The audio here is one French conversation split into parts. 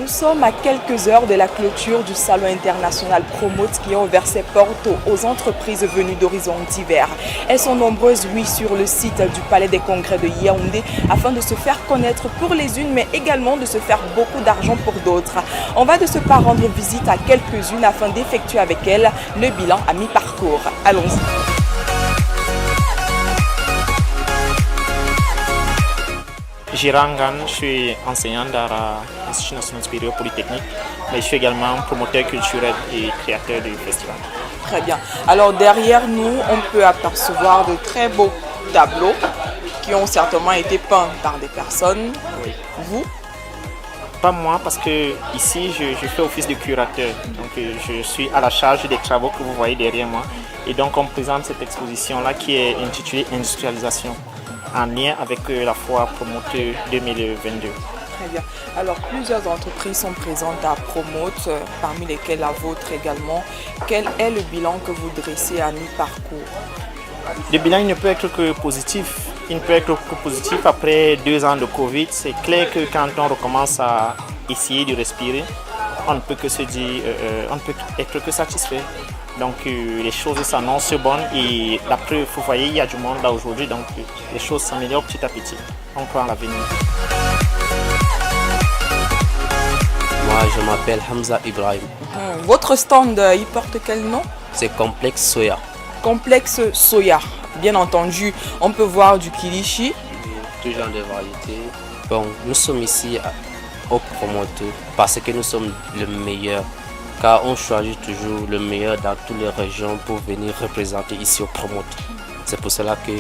Nous sommes à quelques heures de la clôture du Salon international Promote qui a ouvert ses portes aux entreprises venues d'horizons divers. Elles sont nombreuses, oui, sur le site du Palais des Congrès de Yaoundé afin de se faire connaître pour les unes, mais également de se faire beaucoup d'argent pour d'autres. On va de ce pas rendre visite à quelques-unes afin d'effectuer avec elles le bilan à mi-parcours. Allons-y. Girangan, je suis enseignant à l'Institut national supérieur polytechnique, mais je suis également promoteur culturel et créateur du festival. Très bien. Alors derrière nous, on peut apercevoir de très beaux tableaux qui ont certainement été peints par des personnes. Oui. Vous? Pas moi, parce que ici je fais office de curateur, donc je suis à la charge des travaux que vous voyez derrière moi. Et donc on présente cette exposition-là qui est intitulée Industrialisation, en lien avec la foire Promote 2022. Très bien. Alors plusieurs entreprises sont présentes à Promote, parmi lesquelles la vôtre également. Quel est le bilan que vous dressez à mi-parcours? Le bilan il ne peut être que positif. Il ne peut être que positif après 2 ans de Covid. C'est clair que quand on recommence à essayer de respirer, on ne peut que se dire, on ne peut être que satisfait. Donc les choses s'annoncent bonnes et la preuve, vous voyez, il y a du monde là aujourd'hui, donc les choses s'améliorent petit à petit. On croit en l'avenir. Moi, je m'appelle Hamza Ibrahim. Votre stand, il porte quel nom? C'est Complexe Soya. Complexe Soya. Bien entendu, on peut voir du kilichi. Tout genre de variétés. Bon, nous sommes ici au Promote parce que nous sommes le meilleur. Car on choisit toujours le meilleur dans toutes les régions pour venir représenter ici au Promote. C'est pour cela que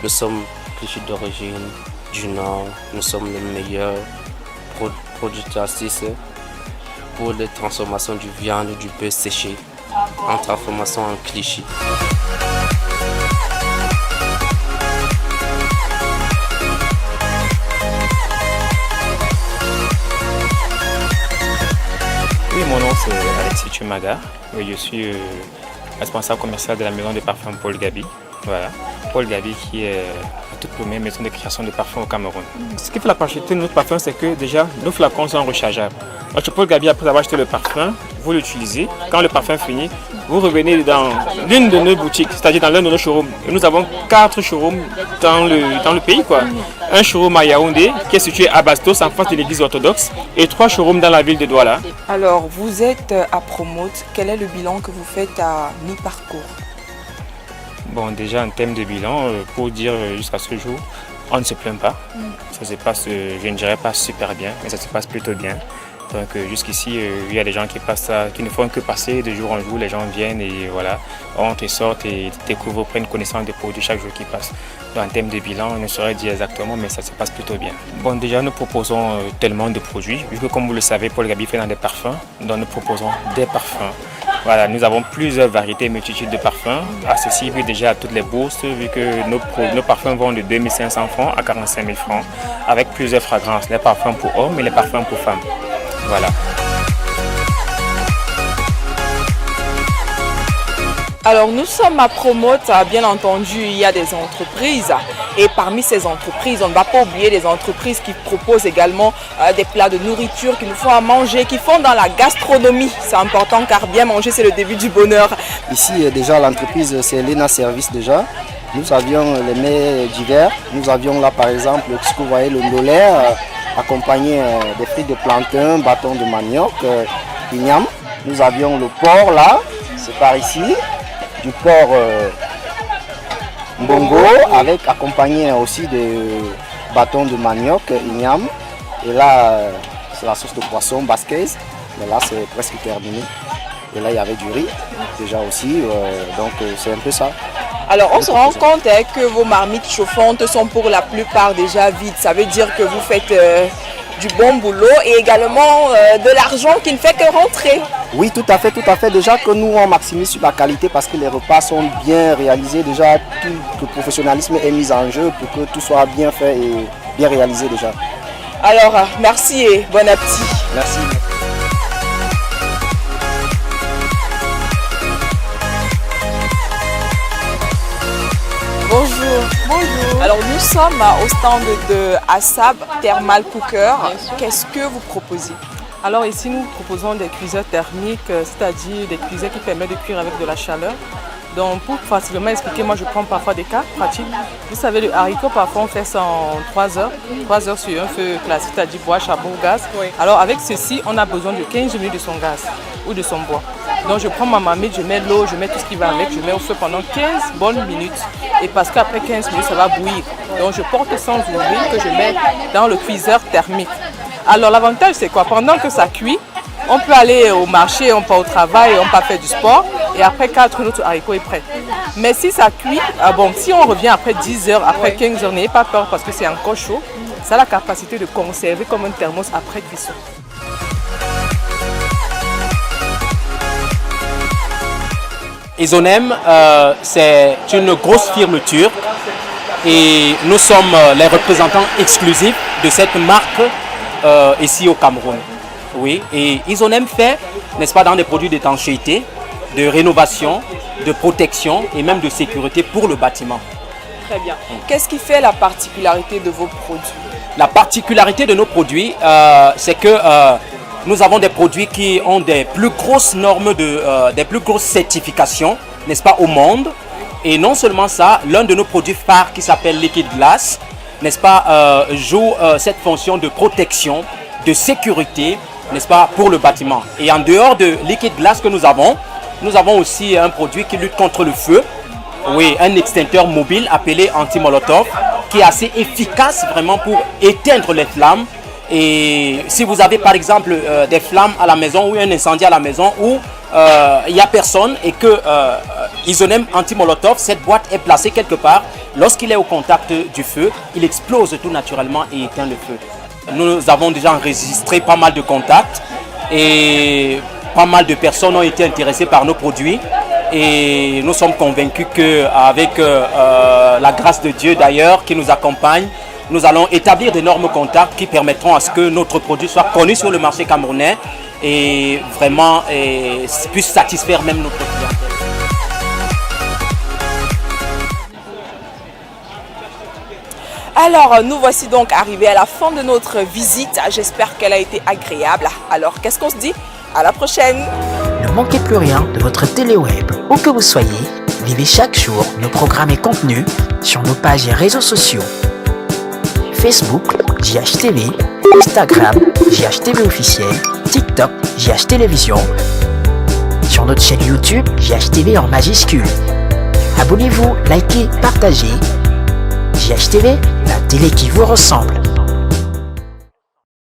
nous sommes clichés d'origine du Nord. Nous sommes les meilleurs producteurs pour la transformation du viande et du bœuf séché en transformation en cliché. Oui, mon nom c'est Alexis Tumaga. Oui, je suis responsable commercial de la maison de parfums Paul Gabi. Voilà. Paul Gabi qui est la toute première maison de création de parfums au Cameroun. Ce qui fait la particularité de notre parfum, c'est que déjà nos flacons sont rechargeables. Donc, Paul Gabi, après avoir acheté le parfum, vous l'utilisez. Quand le parfum finit, vous revenez dans l'une de nos boutiques, c'est-à-dire dans l'un de nos showrooms. Et nous avons 4 showrooms dans le pays, quoi. Un showroom à Yaoundé qui est situé à Bastos en face de l'église orthodoxe et 3 showrooms dans la ville de Douala. Alors vous êtes à Promote, quel est le bilan que vous faites à mi-parcours? Bon, déjà en termes de bilan, pour dire jusqu'à ce jour, on ne se plaint pas. Ça se passe, je ne dirais pas super bien, mais ça se passe plutôt bien. Donc jusqu'ici, il y a des gens qui ne font que passer de jour en jour. Les gens viennent et voilà, entrent et sortent et découvrent, prennent connaissance des produits chaque jour qui passe. Donc, en termes de bilan, on ne saurait dire exactement, mais ça se passe plutôt bien. Bon, déjà, nous proposons tellement de produits. Vu que, comme vous le savez, Paul Gabi fait dans des parfums, donc nous proposons des parfums. Voilà, nous avons plusieurs variétés, multitudes de parfums, accessibles déjà à toutes les bourses, vu que nos parfums vont de 2500 francs à 45 000 francs, avec plusieurs fragrances, les parfums pour hommes et les parfums pour femmes. Voilà. Alors nous sommes à Promote, bien entendu il y a des entreprises et parmi ces entreprises on ne va pas oublier les entreprises qui proposent également des plats de nourriture qui nous font à manger, qui font dans la gastronomie. C'est important car bien manger c'est le début du bonheur. Ici déjà l'entreprise c'est Lena Service déjà. Nous avions les mets divers, nous avions là par exemple ce que vous voyez le ndolaire accompagné des frites de plantain, bâtons de manioc, igname. Nous avions le porc là, c'est par ici. Du porc mbongo avec accompagné aussi de bâtons de manioc, igname. Et là, c'est la sauce de poisson basquaise. Mais là, c'est presque terminé. Et là, il y avait du riz déjà aussi. Donc, c'est un peu ça. Alors, on se rend compte que vos marmites chauffantes sont pour la plupart déjà vides. Ça veut dire que vous faites du bon boulot et également de l'argent qui ne fait que rentrer. Oui, tout à fait. Déjà que nous, on maximise sur la qualité parce que les repas sont bien réalisés. Déjà, tout le professionnalisme est mis en jeu pour que tout soit bien fait et bien réalisé déjà. Alors, merci et bon appétit. Merci. Bonjour. Bonjour. Alors nous sommes au stand de Assab Thermal Cooker. Qu'est-ce que vous proposez? Alors ici, nous proposons des cuiseurs thermiques, c'est-à-dire des cuiseurs qui permettent de cuire avec de la chaleur. Donc pour facilement expliquer, moi je prends parfois des cas pratiques. Vous savez, le haricot, parfois on fait ça en 3 heures. 3 heures sur un feu classique, c'est-à-dire bois, charbon ou gaz. Oui. Alors avec ceci, on a besoin de 15 minutes de son gaz ou de son bois. Donc je prends ma marmite, je mets l'eau, je mets tout ce qui va avec, je mets au feu pendant 15 bonnes minutes. Et parce qu'après 15 minutes, ça va bouillir. Donc je porte sans ouvrir que je mets dans le cuiseur thermique. Alors l'avantage c'est quoi? Pendant que ça cuit, on peut aller au marché, on peut au travail, on peut faire du sport et après 4 notre haricot est prêt. Mais si ça cuit, si on revient après 10 heures, après 15 heures, n'ayez pas peur parce que c'est encore chaud. Ça a la capacité de conserver comme un thermos après cuisson. Isonem, c'est une grosse firme turque et nous sommes les représentants exclusifs de cette marque ici au Cameroun. Oui, et Isonem fait, n'est-ce pas, dans des produits d'étanchéité, de rénovation, de protection et même de sécurité pour le bâtiment. Très bien. Qu'est-ce qui fait la particularité de vos produits? La particularité de nos produits, c'est que nous avons des produits qui ont des plus grosses normes, des plus grosses certifications, n'est-ce pas, au monde. Et non seulement ça, l'un de nos produits phares qui s'appelle Liquid Glass, n'est-ce pas, joue cette fonction de protection, de sécurité, n'est-ce pas, pour le bâtiment. Et en dehors de Liquid Glass que nous avons aussi un produit qui lutte contre le feu. Oui, un extincteur mobile appelé anti-molotov qui est assez efficace vraiment pour éteindre les flammes. Et si vous avez par exemple des flammes à la maison ou un incendie à la maison où il n'y a personne et que Isonem anti-molotov, cette boîte est placée quelque part, lorsqu'il est au contact du feu, il explose tout naturellement et éteint le feu. Nous avons déjà enregistré pas mal de contacts et pas mal de personnes ont été intéressées par nos produits. Et nous sommes convaincus qu'avec la grâce de Dieu d'ailleurs qui nous accompagne, nous allons établir d'énormes contacts qui permettront à ce que notre produit soit connu sur le marché camerounais et vraiment puisse satisfaire même notre clientèle. Alors, nous voici donc arrivés à la fin de notre visite. J'espère qu'elle a été agréable. Alors, qu'est-ce qu'on se dit? À la prochaine! Ne manquez plus rien de votre téléweb. Où que vous soyez, vivez chaque jour nos programmes et contenus sur nos pages et réseaux sociaux. Facebook, JHTV, Instagram, JHTV officiel, TikTok, JH Télévision. Sur notre chaîne YouTube, JHTV en majuscule. Abonnez-vous, likez, partagez. JHTV, la télé qui vous ressemble.